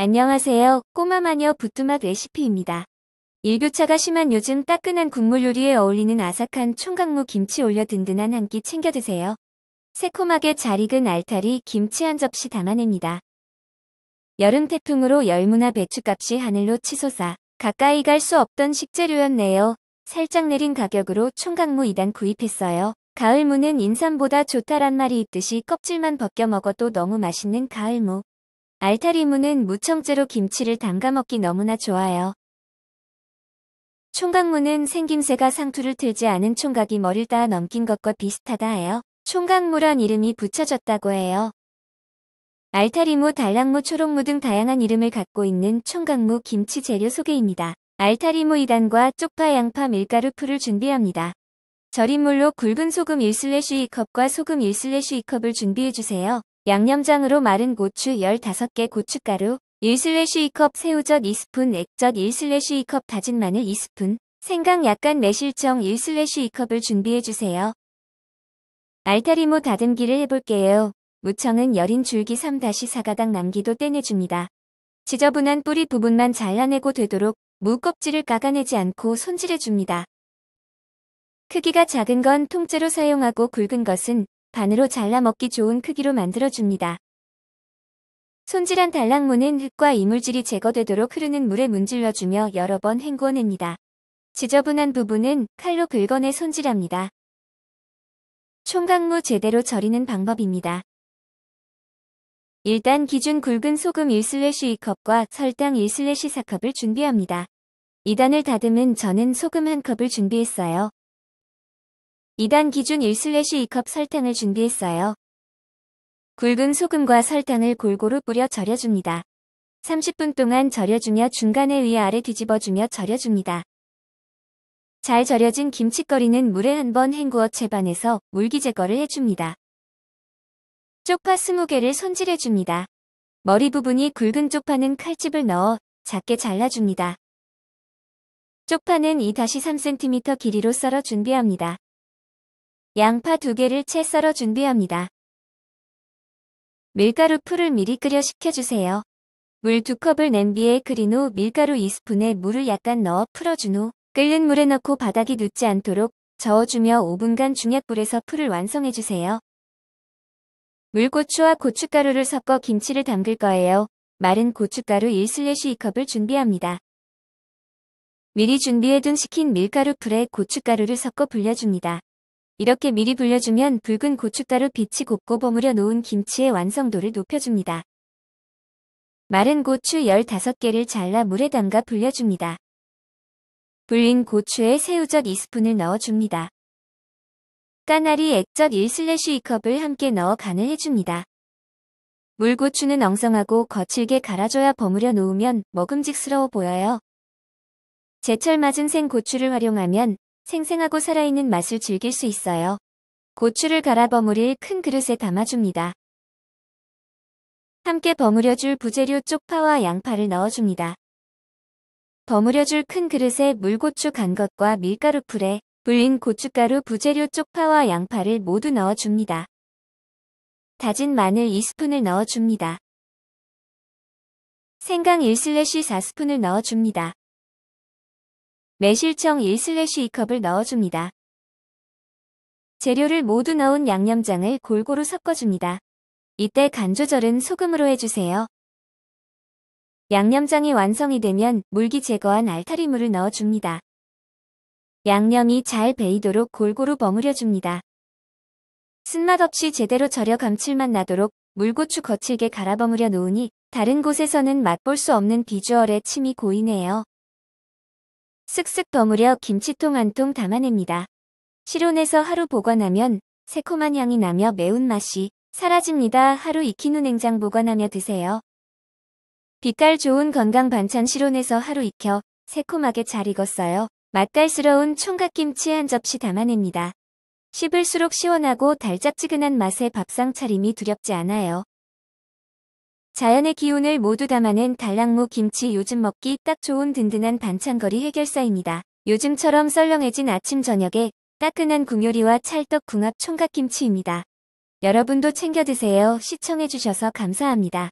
안녕하세요. 꼬마마녀 부뚜막 레시피입니다. 일교차가 심한 요즘 따끈한 국물 요리에 어울리는 아삭한 총각무 김치 올려 든든한 한 끼 챙겨 드세요. 새콤하게 잘 익은 알타리 김치 한 접시 담아냅니다. 여름 태풍으로 열무나 배추값이 하늘로 치솟아 가까이 갈 수 없던 식재료였네요. 살짝 내린 가격으로 총각무 2단 구입했어요. 가을무는 인삼보다 좋다란 말이 있듯이 껍질만 벗겨 먹어도 너무 맛있는 가을무. 알타리무는 무청째로 김치를 담가 먹기 너무나 좋아요. 총각무는 생김새가 상투를 틀지 않은 총각이 머리를 닿아 넘긴 것과 비슷하다 해요. 총각무란 이름이 붙여졌다고 해요. 알타리무, 달랑무, 초록무 등 다양한 이름을 갖고 있는 총각무 김치 재료 소개입니다. 알타리무 2단과 쪽파, 양파, 밀가루, 풀을 준비합니다. 절인 물로 굵은 소금 1/2컵과 소금 1/2컵을 준비해주세요. 양념장으로 마른 고추 15개, 고춧가루 1/2컵, 새우젓 2스푼, 액젓 1/2컵, 다진 마늘 2스푼, 생강 약간 매실청 1/2컵을 준비해주세요. 알타리무 다듬기를 해볼게요. 무청은 여린 줄기 3-4가닥 남기도 떼내줍니다. 지저분한 뿌리 부분만 잘라내고 되도록 무 껍질을 깎아내지 않고 손질해줍니다. 크기가 작은 건 통째로 사용하고 굵은 것은 반으로 잘라 먹기 좋은 크기로 만들어줍니다. 손질한 달랑무는 흙과 이물질이 제거되도록 흐르는 물에 문질러주며 여러 번 헹구어냅니다. 지저분한 부분은 칼로 긁어내 손질합니다. 총각무 제대로 절이는 방법입니다. 일단 기준 굵은 소금 1/2컵과 설탕 1/4컵을 준비합니다. 2단을 다듬은 저는 소금 1컵을 준비했어요. 2단 기준 1/2컵 설탕을 준비했어요. 굵은 소금과 설탕을 골고루 뿌려 절여줍니다. 30분 동안 절여주며 중간에 위아래 뒤집어주며 절여줍니다. 잘 절여진 김칫거리는 물에 한번 헹구어 채반해서 물기 제거를 해줍니다. 쪽파 20개를 손질해줍니다. 머리 부분이 굵은 쪽파는 칼집을 넣어 작게 잘라줍니다. 쪽파는 2-3cm 길이로 썰어 준비합니다. 양파 2개를 채 썰어 준비합니다. 밀가루 풀을 미리 끓여 식혀주세요. 물 2컵을 냄비에 끓인 후 밀가루 2스푼에 물을 약간 넣어 풀어준 후 끓는 물에 넣고 바닥이 눕지 않도록 저어주며 5분간 중약불에서 풀을 완성해주세요. 물고추와 고춧가루를 섞어 김치를 담글 거예요. 마른 고춧가루 1/2컵을 준비합니다. 미리 준비해둔 식힌 밀가루 풀에 고춧가루를 섞어 불려줍니다. 이렇게 미리 불려주면 붉은 고춧가루 빛이 곱고 버무려 놓은 김치의 완성도를 높여줍니다. 마른 고추 15개를 잘라 물에 담가 불려줍니다. 불린 고추에 새우젓 2스푼을 넣어줍니다. 까나리, 액젓 1/2컵을 함께 넣어 간을 해줍니다. 물고추는 엉성하고 거칠게 갈아줘야 버무려 놓으면 먹음직스러워 보여요. 제철 맞은 생고추를 활용하면 생생하고 살아있는 맛을 즐길 수 있어요. 고추를 갈아 버무릴 큰 그릇에 담아줍니다. 함께 버무려줄 부재료 쪽파와 양파를 넣어줍니다. 버무려줄 큰 그릇에 물고추 간 것과 밀가루 풀에 불린 고춧가루, 부재료 쪽파와 양파를 모두 넣어줍니다. 다진 마늘 2스푼을 넣어줍니다. 생강 1/4스푼을 넣어줍니다. 매실청 1/2컵을 넣어줍니다. 재료를 모두 넣은 양념장을 골고루 섞어줍니다. 이때 간 조절은 소금으로 해주세요. 양념장이 완성이 되면 물기 제거한 알타리무를 넣어줍니다. 양념이 잘 배이도록 골고루 버무려줍니다. 쓴맛 없이 제대로 절여 감칠맛 나도록 물고추 거칠게 갈아 버무려 놓으니 다른 곳에서는 맛볼 수 없는 비주얼에 침이 고이네요. 쓱쓱 버무려 김치통 한 통 담아냅니다. 실온에서 하루 보관하면 새콤한 향이 나며 매운맛이 사라집니다. 하루 익힌 후 냉장 보관하며 드세요. 빛깔 좋은 건강 반찬 실온에서 하루 익혀 새콤하게 잘 익었어요. 맛깔스러운 총각김치 한 접시 담아냅니다. 씹을수록 시원하고 달짝지근한 맛의 밥상 차림이 두렵지 않아요. 자연의 기운을 모두 담아낸 달랑무 김치 요즘 먹기 딱 좋은 든든한 반찬거리 해결사입니다. 요즘처럼 썰렁해진 아침 저녁에 따끈한 국요리와 찰떡 궁합 총각김치입니다. 여러분도 챙겨 드세요. 시청해주셔서 감사합니다.